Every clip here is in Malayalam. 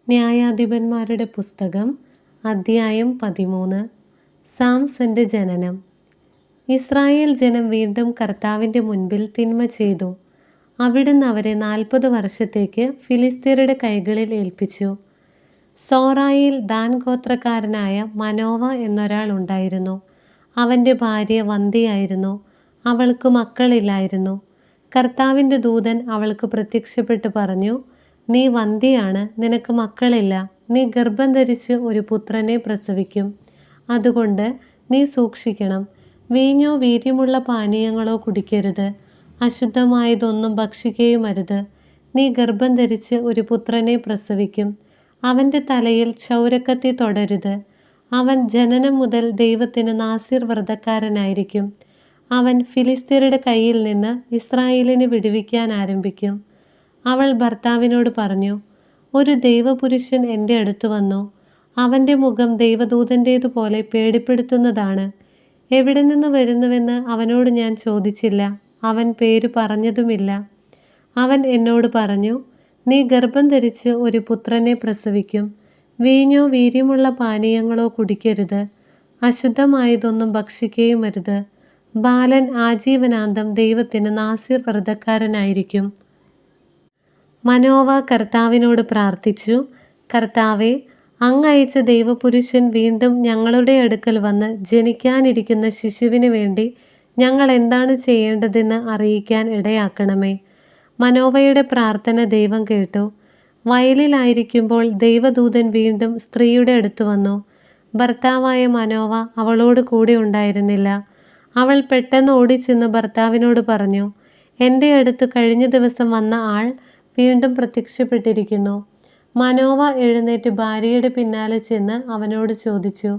ന്യായാധിപന്മാരുടെ പുസ്തകം അദ്ധ്യായം 13. സാംസന്റെ ജനനം. ഇസ്രായേൽ ജനം വീണ്ടും കർത്താവിൻ്റെ മുൻപിൽ തിന്മ ചെയ്തു. അവിടുന്ന് അവരെ 40 വർഷത്തേക്ക് ഫിലിസ്ത്യരുടെ കൈകളിൽ ഏൽപ്പിച്ചു. സോറായിൽ ദാൻ ഗോത്രക്കാരനായ മനോവ എന്നൊരാൾ ഉണ്ടായിരുന്നു. അവൻ്റെ ഭാര്യ വന്ധ്യയായിരുന്നു. അവൾക്ക് മക്കളില്ലായിരുന്നു. കർത്താവിൻ്റെ ദൂതൻ അവൾക്ക് പ്രത്യക്ഷപ്പെട്ട് പറഞ്ഞു, നീ വന്ധ്യയാണ്, നിനക്ക് മക്കളില്ല. നീ ഗർഭം ധരിച്ച് ഒരു പുത്രനെ പ്രസവിക്കും. അതുകൊണ്ട് നീ സൂക്ഷിക്കണം. വീഞ്ഞോ വീര്യമുള്ള പാനീയങ്ങളോ കുടിക്കരുത്. അശുദ്ധമായതൊന്നും ഭക്ഷിക്കുകയുമരുത്. നീ ഗർഭം ധരിച്ച് ഒരു പുത്രനെ പ്രസവിക്കും. അവൻ്റെ തലയിൽ ക്ഷൗരക്കത്തി തൊടരുത്. അവൻ ജനനം മുതൽ ദൈവത്തിന് നാസിർ വ്രതക്കാരനായിരിക്കും. അവൻ ഫിലിസ്ത്യരുടെ കയ്യിൽ നിന്ന് ഇസ്രായേലിനെ വിടുവിക്കാൻ ആരംഭിക്കും. അവൾ ഭർത്താവിനോട് പറഞ്ഞു, ഒരു ദൈവപുരുഷൻ എൻ്റെ അടുത്ത് വന്നു. അവൻ്റെ മുഖം ദൈവദൂതൻ്റേതുപോലെ പേടിപ്പെടുത്തുന്നതാണ്. എവിടെ നിന്ന് വരുന്നുവെന്ന് അവനോട് ഞാൻ ചോദിച്ചില്ല. അവൻ പേര് പറഞ്ഞതുമില്ല. അവൻ എന്നോട് പറഞ്ഞു, നീ ഗർഭം ധരിച്ച് ഒരു പുത്രനെ പ്രസവിക്കും. വീഞ്ഞോ വീര്യമുള്ള പാനീയങ്ങളോ കുടിക്കരുത്. അശുദ്ധമായതൊന്നും ഭക്ഷിക്കുകയുമരുത്. ബാലൻ ആജീവനാന്തം ദൈവത്തിന് നാസിർ വ്രതക്കാരനായിരിക്കും. മനോവ കർത്താവിനോട് പ്രാർത്ഥിച്ചു, കർത്താവേ, അങ്ങ് അയച്ച ദൈവപുരുഷൻ വീണ്ടും ഞങ്ങളുടെ അടുക്കൽ വന്ന് ജനിക്കാനിരിക്കുന്ന ശിശുവിന് വേണ്ടി ഞങ്ങൾ എന്താണ് ചെയ്യേണ്ടതെന്ന് അറിയിക്കാൻ ഇടയാക്കണമേ. മനോവയുടെ പ്രാർത്ഥന ദൈവം കേട്ടു. വയലിലായിരിക്കുമ്പോൾ ദൈവദൂതൻ വീണ്ടും സ്ത്രീയുടെ അടുത്ത് വന്നു. ഭർത്താവായ മനോവ അവളോട് കൂടെ ഉണ്ടായിരുന്നില്ല. അവൾ പെട്ടെന്ന് ഓടിച്ചെന്ന് ഭർത്താവിനോട് പറഞ്ഞു, എൻ്റെ അടുത്ത് കഴിഞ്ഞ ദിവസം വന്ന ആൾ വീണ്ടും പ്രത്യക്ഷപ്പെട്ടിരിക്കുന്നു. മനോവ എഴുന്നേറ്റ് ഭാര്യയുടെ പിന്നാലെ ചെന്ന് അവനോട് ചോദിച്ചു,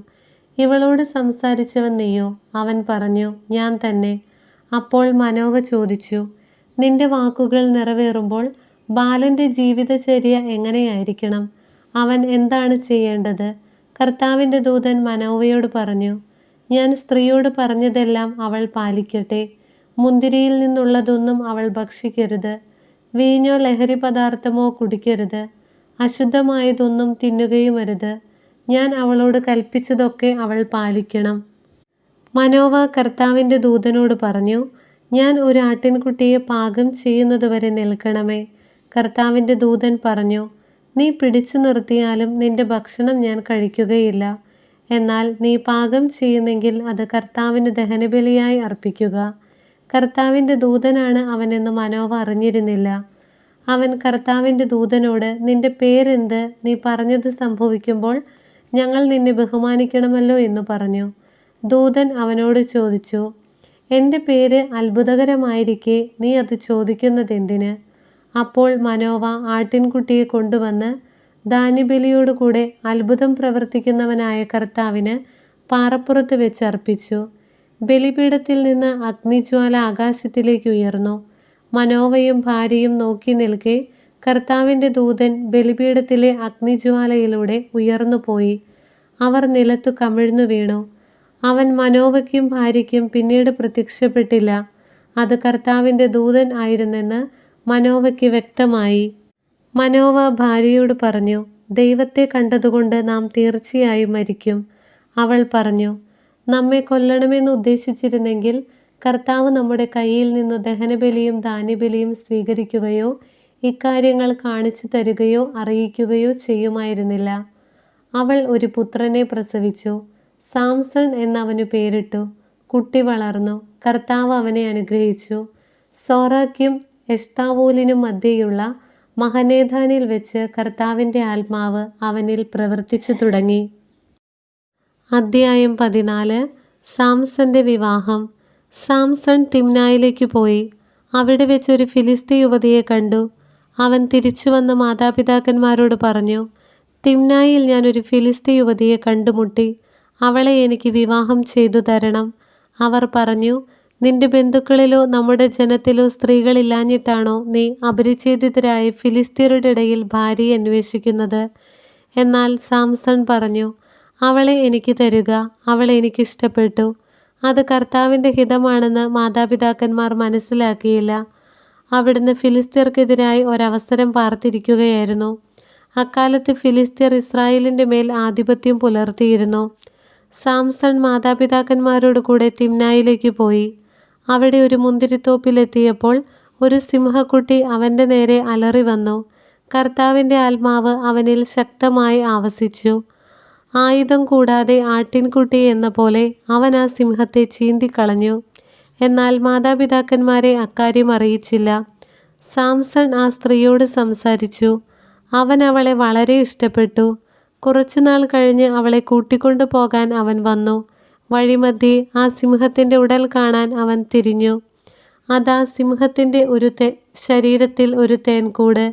ഇവളോട് സംസാരിച്ചവൻ നീയോ? അവൻ പറഞ്ഞു, ഞാൻ തന്നെ. അപ്പോൾ മനോവ ചോദിച്ചു, നിന്റെ വാക്കുകൾ നിറവേറുമ്പോൾ ബാലൻ്റെ ജീവിതചര്യ എങ്ങനെയായിരിക്കണം? അവൻ എന്താണ് ചെയ്യേണ്ടത്? കർത്താവിൻ്റെ ദൂതൻ മനോവയോട് പറഞ്ഞു, ഞാൻ സ്ത്രീയോട് പറഞ്ഞതെല്ലാം അവൾ പാലിക്കട്ടെ. മുന്തിരിയിൽ നിന്നുള്ളതൊന്നും അവൾ ഭക്ഷിക്കരുത്. വീഞ്ഞോ ലഹരി പദാർത്ഥമോ കുടിക്കരുത്. അശുദ്ധമായതൊന്നും തിന്നുകയുമരുത്. ഞാൻ അവളോട് കൽപ്പിച്ചതൊക്കെ അവൾ പാലിക്കണം. മനോവ കർത്താവിൻ്റെ ദൂതനോട് പറഞ്ഞു, ഞാൻ ഒരു ആട്ടിൻകുട്ടിയെ പാകം ചെയ്യുന്നതുവരെ നിൽക്കണമേ. കർത്താവിൻ്റെ ദൂതൻ പറഞ്ഞു, നീ പിടിച്ചു നിർത്തിയാലും നിന്റെ ഭക്ഷണം ഞാൻ കഴിക്കുകയില്ല. എന്നാൽ നീ പാകം ചെയ്യുന്നെങ്കിൽ അത് കർത്താവിന് ദഹനബലിയായി അർപ്പിക്കുക. കർത്താവിൻ്റെ ദൂതനാണ് അവനെന്ന് മനോവ അറിഞ്ഞിരുന്നില്ല. അവൻ കർത്താവിൻ്റെ ദൂതനോട്, നിന്റെ പേരെന്ത്? നീ പറഞ്ഞത് സംഭവിക്കുമ്പോൾ ഞങ്ങൾ നിന്നെ ബഹുമാനിക്കണമല്ലോ എന്ന് പറഞ്ഞു. ദൂതൻ അവനോട് ചോദിച്ചു, എൻ്റെ പേര് അത്ഭുതകരമായിരിക്കെ നീ അത് ചോദിക്കുന്നതെന്തിന്? അപ്പോൾ മനോവ ആട്ടിൻകുട്ടിയെ കൊണ്ടുവന്ന് ധാന്യബലിയോടുകൂടെ അത്ഭുതം പ്രവർത്തിക്കുന്നവനായ കർത്താവിന് പാറപ്പുറത്ത് വെച്ച് അർപ്പിച്ചു. ബലിപീഠത്തിൽ നിന്ന് അഗ്നിജ്വാല ആകാശത്തിലേക്ക് ഉയർന്നു. മനോവയും ഭാര്യയും നോക്കി നിൽക്കെ കർത്താവിൻ്റെ ദൂതൻ ബലിപീഠത്തിലെ അഗ്നിജ്വാലയിലൂടെ ഉയർന്നുപോയി. അവർ നിലത്തു കമിഴ്ന്നു വീണു. അവൻ മനോവയ്ക്കും ഭാര്യയ്ക്കും പിന്നീട് പ്രത്യക്ഷപ്പെട്ടില്ല. അത് കർത്താവിൻ്റെ ദൂതൻ ആയിരുന്നെന്ന് മനോവയ്ക്ക് വ്യക്തമായി. മനോവ ഭാര്യയോട് പറഞ്ഞു, ദൈവത്തെ കണ്ടതുകൊണ്ട് നാം തീർച്ചയായും മരിക്കും. അവൾ പറഞ്ഞു, നമ്മെ കൊല്ലണമെന്ന് ഉദ്ദേശിച്ചിരുന്നെങ്കിൽ കർത്താവ് നമ്മുടെ കയ്യിൽ നിന്നു ദഹനബലിയും ധാന്യബലിയും സ്വീകരിക്കുകയോ ഇക്കാര്യങ്ങൾ കാണിച്ചു തരികയോ അറിയിക്കുകയോ ചെയ്യുമായിരുന്നില്ല. അവൾ ഒരു പുത്രനെ പ്രസവിച്ചു. സാംസൺ എന്നവനു പേരിട്ടു. കുട്ടി വളർന്നു. കർത്താവ് അവനെ അനുഗ്രഹിച്ചു. സോറായ്ക്കും എഷ്താവോലിനും മധ്യേയുള്ള മഹനേധാനിൽ വെച്ച് കർത്താവിൻ്റെ ആത്മാവ് അവനിൽ പ്രവർത്തിച്ചു തുടങ്ങി. അദ്ധ്യായം 14. സാംസന്റെ വിവാഹം. സാംസൺ തിമ്നായിലേക്ക് പോയി. അവിടെ വെച്ച് ഒരു ഫിലിസ്ത്യ യുവതിയെ കണ്ടു. അവൻ തിരിച്ചു വന്ന് മാതാപിതാക്കന്മാരോട് പറഞ്ഞു, തിമ്നായിൽ ഞാൻ ഒരു ഫിലിസ്ത്യ യുവതിയെ കണ്ടുമുട്ടി. അവളെ എനിക്ക് വിവാഹം ചെയ്തു തരണം. അവർ പറഞ്ഞു, നിന്റെ ബന്ധുക്കളിലോ നമ്മുടെ ജനത്തിലോ സ്ത്രീകളില്ലാഞ്ഞിട്ടാണോ നീ അപരിച്ഛേദിതരായ ഫിലിസ്ത്യരുടെ ഇടയിൽ ഭാര്യയെ അന്വേഷിക്കുന്നത്? എന്നാൽ സാംസൺ പറഞ്ഞു, അവളെ എനിക്ക് തരുക. അവളെ എനിക്കിഷ്ടപ്പെട്ടു. അത് കർത്താവിൻ്റെ ഹിതമാണെന്ന് മാതാപിതാക്കന്മാർ മനസ്സിലാക്കിയില്ല. അവിടുന്ന് ഫിലിസ്ത്യർക്കെതിരായി ഒരവസരം പാർത്തിരിക്കുകയായിരുന്നു. അക്കാലത്ത് ഫിലിസ്ത്യർ ഇസ്രായേലിൻ്റെ മേൽ ആധിപത്യം പുലർത്തിയിരുന്നു. സാംസൺ മാതാപിതാക്കന്മാരോട് കൂടെ തിമ്നായിലേക്ക് പോയി. അവിടെ ഒരു മുന്തിരിത്തോപ്പിലെത്തിയപ്പോൾ ഒരു സിംഹക്കുട്ടി അവൻ്റെ നേരെ അലറി വന്നു. കർത്താവിൻ്റെ ആത്മാവ് അവനിൽ ശക്തമായി ആവസിച്ചു. ആയുധം കൂടാതെ ആട്ടിൻകുട്ടി എന്ന പോലെ അവൻ ആ സിംഹത്തെ ചീന്തിക്കളഞ്ഞു. എന്നാൽ മാതാപിതാക്കന്മാരെ അക്കാര്യം അറിയിച്ചില്ല. സാംസൺ ആ സ്ത്രീയോട് സംസാരിച്ചു. അവൻ അവളെ വളരെ ഇഷ്ടപ്പെട്ടു. കുറച്ചുനാൾ കഴിഞ്ഞ് അവളെ കൂട്ടിക്കൊണ്ടു പോകാൻ അവൻ വന്നു. വഴിമധ്യേ ആ സിംഹത്തിൻ്റെ ഉടൽ കാണാൻ അവൻ തിരിഞ്ഞു. അതാ സിംഹത്തിൻ്റെ ശരീരത്തിൽ ഒരു തേൻകൂട്.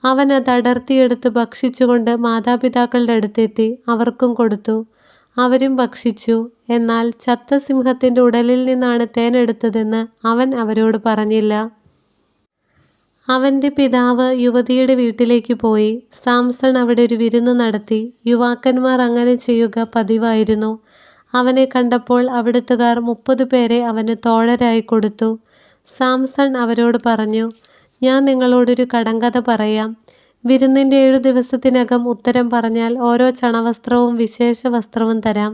അവൻ അത് അടർത്തിയെടുത്ത് ഭക്ഷിച്ചുകൊണ്ട് മാതാപിതാക്കളുടെ അടുത്തെത്തി അവർക്കും കൊടുത്തു. അവരും ഭക്ഷിച്ചു. എന്നാൽ ചത്ത സിംഹത്തിൻ്റെ ഉടലിൽ നിന്നാണ് തേൻ എടുത്തതെന്ന് അവൻ അവരോട് പറഞ്ഞില്ല. അവൻ്റെ പിതാവ് യുവതിയുടെ വീട്ടിലേക്ക് പോയി. സാംസൺ അവിടെ ഒരു വിരുന്ന് നടത്തി. യുവാക്കന്മാർ അങ്ങനെ ചെയ്യുക പതിവായിരുന്നു. അവനെ കണ്ടപ്പോൾ അവിടുത്തുകാർ 30 പേരെ അവന് തോഴരായി കൊടുത്തു. സാംസൺ അവരോട് പറഞ്ഞു, ഞാൻ നിങ്ങളോടൊരു കടങ്കഥ പറയാം. വിരുന്നിൻ്റെ 7 ദിവസത്തിനകം ഉത്തരം പറഞ്ഞാൽ ഓരോ ചണവസ്ത്രവും വിശേഷ വസ്ത്രവും തരാം.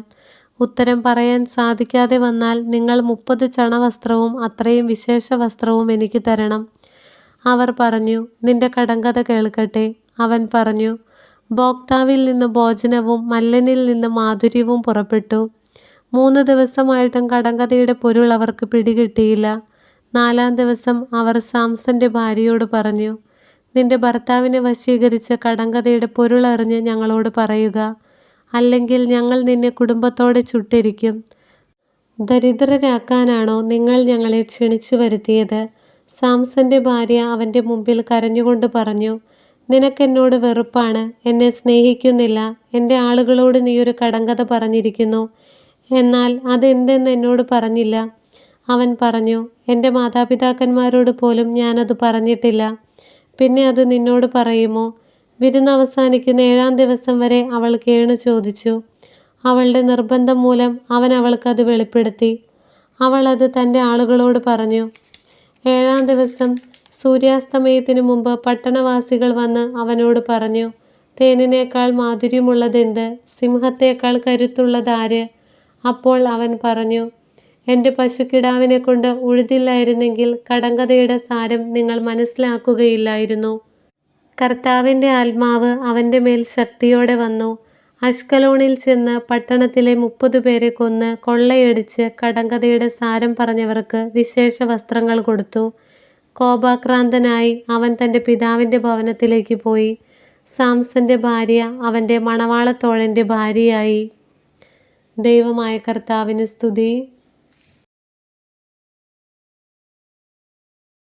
ഉത്തരം പറയാൻ സാധിക്കാതെ വന്നാൽ നിങ്ങൾ 30 ചണവസ്ത്രവും അത്രയും വിശേഷ വസ്ത്രവും എനിക്ക് തരണം. അവർ പറഞ്ഞു, നിന്റെ കടങ്കഥ കേൾക്കട്ടെ. അവൻ പറഞ്ഞു, ഭോക്താവിൽ നിന്ന് ഭോജനവും മല്ലനിൽ നിന്ന് മാധുര്യവും പുറപ്പെട്ടു. 3 ദിവസമായിട്ടും കടങ്കഥയുടെ പൊരുൾ അവർക്ക് പിടികിട്ടിയില്ല. 4-ാം ദിവസം അവർ സാംസന്റെ ഭാര്യയോട് പറഞ്ഞു, നിന്റെ ഭർത്താവിനെ വശീകരിച്ച കടങ്കഥയുടെ പൊരുളറിഞ്ഞ് ഞങ്ങളോട് പറയുക. അല്ലെങ്കിൽ ഞങ്ങൾ നിന്നെ കുടുംബത്തോടെ ചുട്ടിരിക്കും. ദരിദ്രരാക്കാനാണോ നിങ്ങൾ ഞങ്ങളെ ക്ഷണിച്ചു വരുത്തിയത്? സാംസന്റെ ഭാര്യ അവൻ്റെ മുമ്പിൽ കരഞ്ഞുകൊണ്ട് പറഞ്ഞു, നിനക്കെന്നോട് വെറുപ്പാണ്, എന്നെ സ്നേഹിക്കുന്നില്ല. എൻ്റെ ആളുകളോട് നീയൊരു കടങ്കഥ പറഞ്ഞിരിക്കുന്നു. എന്നാൽ അതെന്തെന്ന് എന്നോട് പറഞ്ഞില്ല. അവൻ പറഞ്ഞു, എൻ്റെ മാതാപിതാക്കന്മാരോട് പോലും ഞാനത് പറഞ്ഞിട്ടില്ല. പിന്നെ അത് നിന്നോട് പറയുമോ? വിരുന്ന് അവസാനിക്കുന്ന 7-ാം ദിവസം വരെ അവൾ കേണു ചോദിച്ചു. അവളുടെ നിർബന്ധം മൂലം അവൻ അവൾക്കത് വെളിപ്പെടുത്തി. അവൾ അത് തൻ്റെ ആളുകളോട് പറഞ്ഞു. 7-ാം ദിവസം സൂര്യാസ്തമയത്തിനു മുമ്പ് പട്ടണവാസികൾ വന്ന് അവനോട് പറഞ്ഞു, തേനിനേക്കാൾ മാധുര്യമുള്ളതെന്ത്? സിംഹത്തേക്കാൾ കരുത്തുള്ളതാര്? അപ്പോൾ അവൻ പറഞ്ഞു, എൻ്റെ പശുക്കിടാവിനെ കൊണ്ട് ഉഴുതില്ലായിരുന്നെങ്കിൽ കടങ്കഥയുടെ സാരം നിങ്ങൾ മനസ്സിലാക്കുകയില്ലായിരുന്നു. കർത്താവിൻ്റെ ആത്മാവ് അവൻ്റെ മേൽ ശക്തിയോടെ വന്നു. അഷ്കലോണിൽ ചെന്ന് പട്ടണത്തിലെ 30 പേരെ കൊന്ന് കൊള്ളയടിച്ച് കടങ്കഥയുടെ സാരം പറഞ്ഞവർക്ക് വിശേഷ വസ്ത്രങ്ങൾ കൊടുത്തു. കോപാക്രാന്തനായി അവൻ തൻ്റെ പിതാവിൻ്റെ ഭവനത്തിലേക്ക് പോയി. സാംസന്റെ ഭാര്യ അവൻ്റെ മണവാളത്തോഴൻ്റെ ഭാര്യയായി. ദൈവമായ കർത്താവിന് സ്തുതി.